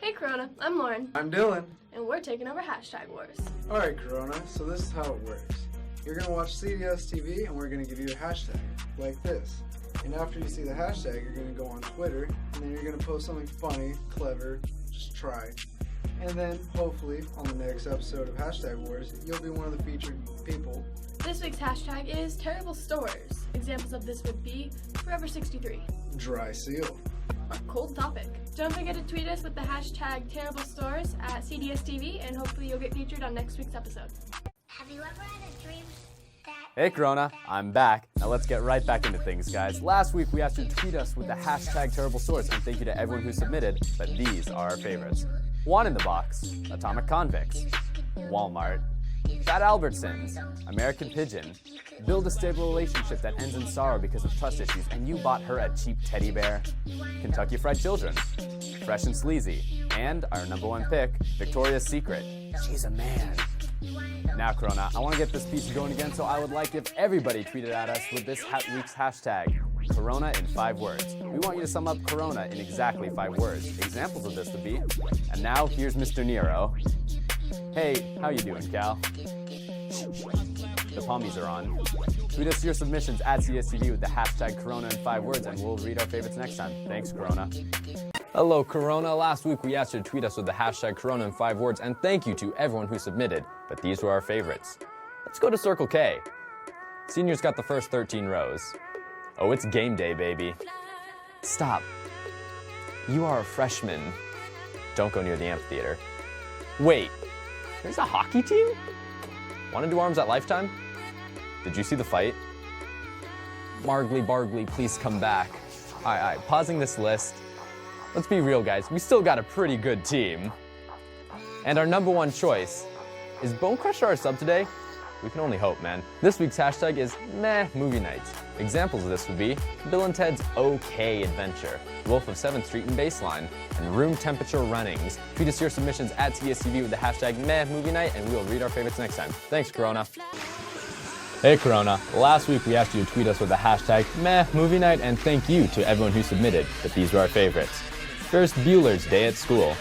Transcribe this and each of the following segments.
Hey Corona, I'm Lauren. I'm Dylan. And we're taking over Hashtag Wars. Alright Corona, so this is how it works. You're going to watch CDS TV and we're going to give you a hashtag, like this. And after you see the hashtag, you're going to go on Twitter, and then you're going to post something funny, clever, just try. And then, hopefully, on the next episode of Hashtag Wars, you'll be one of the featured people. This week's hashtag is terrible stores. Examples of this would be Forever 63. Dry seal. A cold topic. Don't forget to tweet us with the hashtag terrible stores at CDSTV, and hopefully you'll get featured on next week's episode. Have you ever had a dream that... Hey Corona, I'm back. Now let's get right back into things, guys. Last week we asked you to tweet us with the hashtag terrible stores, and thank you to everyone who submitted, but these are our favorites. One in the box, Atomic Convicts, Walmart, Fat Albertsons, American Pigeon, build a stable relationship that ends in sorrow because of trust issues, and you bought her a cheap teddy bear, Kentucky Fried Children, Fresh and Sleazy, and our number one pick, Victoria's Secret. She's a man. Now, Corona, I want to get this piece going again, so I would like if everybody tweeted at us with this week's hashtag, Corona in 5 words. We want you to sum up Corona in exactly 5 words. Examples of this would be, and now here's Mr. Nero. Hey, how you doing, Cal? The pommies are on. Tweet us your submissions at CSTV with the hashtag Corona in 5 words, and we'll read our favorites next time. Thanks, Corona. Hello, Corona. Last week we asked you to tweet us with the hashtag Corona in 5 words, and thank you to everyone who submitted, but these were our favorites. Let's go to Circle K. Seniors got the first 13 rows. Oh, it's game day, baby. Stop. You are a freshman. Don't go near the amphitheater. Wait, there's a hockey team? Want to do arms at Lifetime? Did you see the fight? Margley Bargley, please come back. All right, pausing this list. Let's be real, guys. We still got a pretty good team. And our number one choice, is Bone Crusher our sub today? We can only hope, man. This week's hashtag is Meh Movie Nights. Examples of this would be Bill and Ted's OK Adventure, Wolf of 7th Street and Baseline, and Room Temperature Runnings. Tweet us your submissions at CSTV with the hashtag Meh Movie Night, and we will read our favorites next time. Thanks, Corona. Hey, Corona. Last week we asked you to tweet us with the hashtag Meh Movie Night, and thank you to everyone who submitted, but these were our favorites. First, Bueller's Day at School,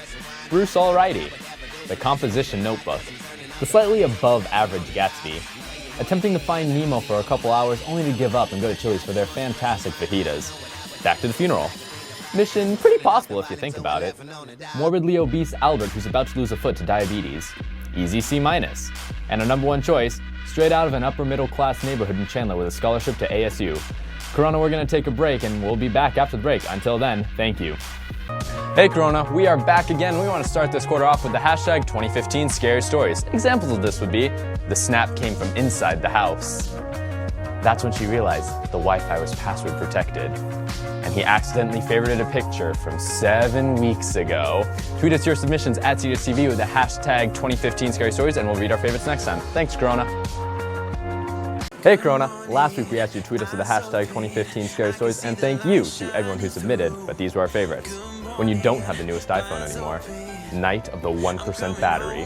Bruce Alrighty, The Composition Notebook, The Slightly Above Average Gatsby, Attempting to find Nemo for a couple hours only to give up and go to Chili's for their fantastic fajitas, Back to the Funeral, Mission pretty possible if you think about it, Morbidly Obese Albert who's about to lose a foot to diabetes, Easy C-, and our number one choice, straight out of an upper middle class neighborhood in Chandler with a scholarship to ASU. Corona, we're going to take a break and we'll be back after the break. Until then, thank you. Hey Corona, we are back again. We want to start this quarter off with the hashtag 2015 Scary Stories. Examples of this would be, the snap came from inside the house. That's when she realized the Wi-Fi was password protected. And he accidentally favorited a picture from 7 weeks ago. Tweet us your submissions at CSTV with the hashtag 2015 Scary Stories, and we'll read our favorites next time. Thanks, Corona. Hey Corona, last week we asked you to tweet us with the hashtag 2015 Scary Stories, and thank you to everyone who submitted, but these were our favorites. When you don't have the newest iPhone anymore, Night of the 1% Battery,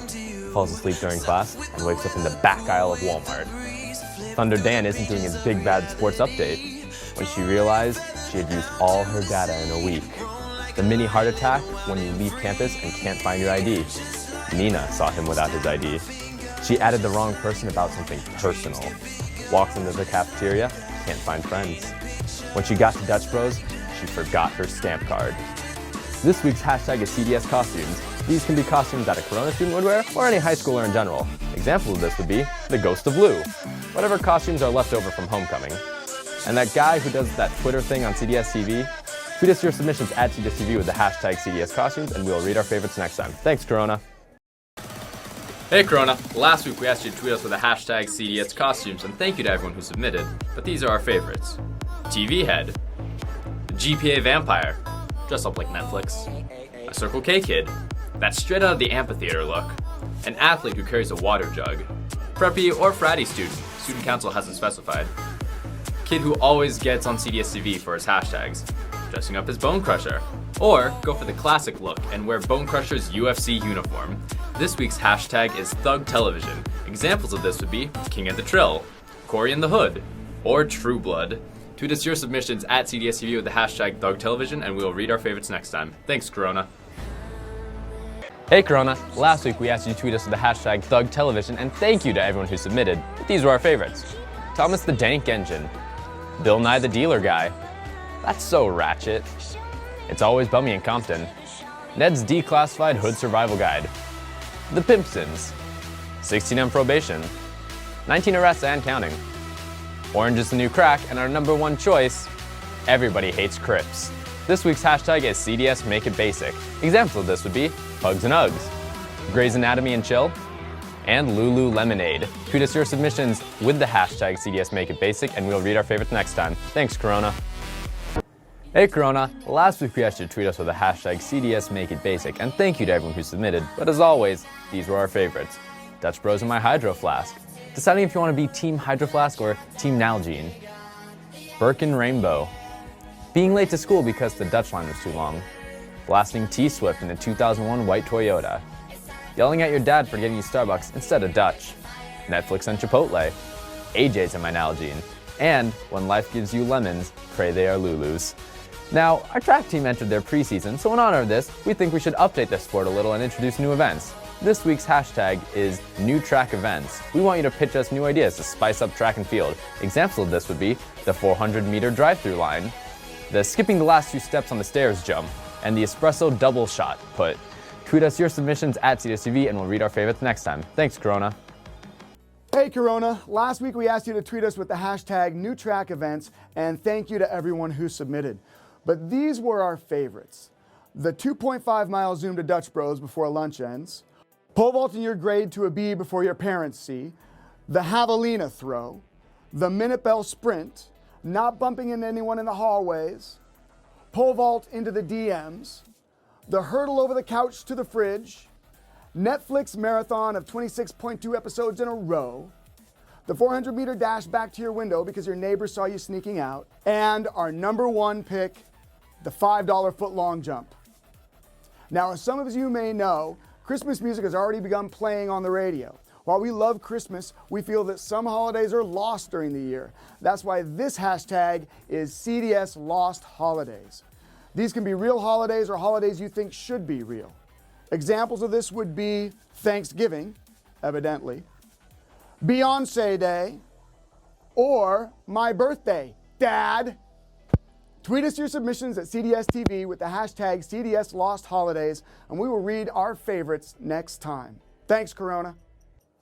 falls asleep during class and wakes up in the back aisle of Walmart. Thunder Dan isn't doing his big bad sports update when she realized she had used all her data in a week. The mini heart attack when you leave campus and can't find your ID. Nina saw him without his ID. She added the wrong person about something personal. Walks into the cafeteria, can't find friends. When she got to Dutch Bros, she forgot her stamp card. This week's hashtag is CDS Costumes. These can be costumes that a Corona student would wear, or any high schooler in general. Examples of this would be the Ghost of Lou, whatever costumes are left over from homecoming. And that guy who does that Twitter thing on CDS TV, tweet us your submissions at CDS TV with the hashtag CDS Costumes, and we'll read our favorites next time. Thanks, Corona. Hey Corona, last week we asked you to tweet us with the hashtag CDS Costumes, and thank you to everyone who submitted, but these are our favorites. TV Head, the GPA Vampire, dress up like Netflix, a Circle K Kid, that straight out of the amphitheater look, an athlete who carries a water jug, preppy or fratty student council hasn't specified, kid who always gets on CDS TV for his hashtags, dressing up as Bone Crusher, or go for the classic look and wear Bone Crusher's UFC uniform. This week's hashtag is Thug Television. Examples of this would be King of the Trill, Cory in the Hood, or True Blood. Tweet us your submissions at CDSTV with the hashtag Thug Television, and we'll read our favorites next time. Thanks, Corona. Hey Corona, last week we asked you to tweet us with the hashtag ThugTelevision, and thank you to everyone who submitted. These were our favorites. Thomas the Dank Engine, Bill Nye the Dealer Guy, that's so ratchet, It's Always Bummy in Compton, Ned's Declassified Hood Survival Guide, The Pimpsons, 16 on Probation, 19 Arrests and Counting, Orange is the New Crack, and our number one choice, Everybody Hates Crips. This week's hashtag is CDS Make It Basic. Examples of this would be Pugs and Uggs, Grey's Anatomy and Chill, and Lulu Lemonade. Tweet us your submissions with the hashtag CDS Make It Basic, and we'll read our favorites next time. Thanks, Corona. Hey Corona, last week we asked you to tweet us with the hashtag CDS Make It Basic, and thank you to everyone who submitted, but as always, these were our favorites. Dutch Bros and My Hydro Flask, deciding if you want to be Team Hydro Flask or Team Nalgene, Birkin Rainbow, being late to school because the Dutch line was too long, blasting T-Swift in a 2001 white Toyota, yelling at your dad for getting you Starbucks instead of Dutch, Netflix and Chipotle, AJ's and My Nalgene, and When Life Gives You Lemons, Pray They Are Lulus. Now, our track team entered their preseason, so in honor of this, we think we should update the sport a little and introduce new events. This week's hashtag is New Track Events. We want you to pitch us new ideas to spice up track and field. Examples of this would be the 400-meter drive-through line, the skipping the last 2 steps on the stairs jump, and the espresso double shot put. Tweet us your submissions at CDSTV, and we'll read our favorites next time. Thanks, Corona. Hey Corona, last week we asked you to tweet us with the hashtag New Track Events, and thank you to everyone who submitted. But these were our favorites. The 2.5 mile zoom to Dutch Bros before lunch ends, pole vaulting your grade to a B before your parents see, the javelina throw, the minute bell sprint, not bumping into anyone in the hallways, pole vault into the DMs, the hurdle over the couch to the fridge, Netflix marathon of 26.2 episodes in a row, the 400-meter dash back to your window because your neighbor saw you sneaking out, and our number one pick, the $5 foot-long jump. Now, as some of you may know, Christmas music has already begun playing on the radio. While we love Christmas, we feel that some holidays are lost during the year. That's why this hashtag is CDS Lost Holidays. These can be real holidays or holidays you think should be real. Examples of this would be Thanksgiving, evidently, Beyonce Day, or my birthday, Dad. Tweet us your submissions at CDS TV with the hashtag CDS Lost Holidays, and we will read our favorites next time. Thanks, Corona.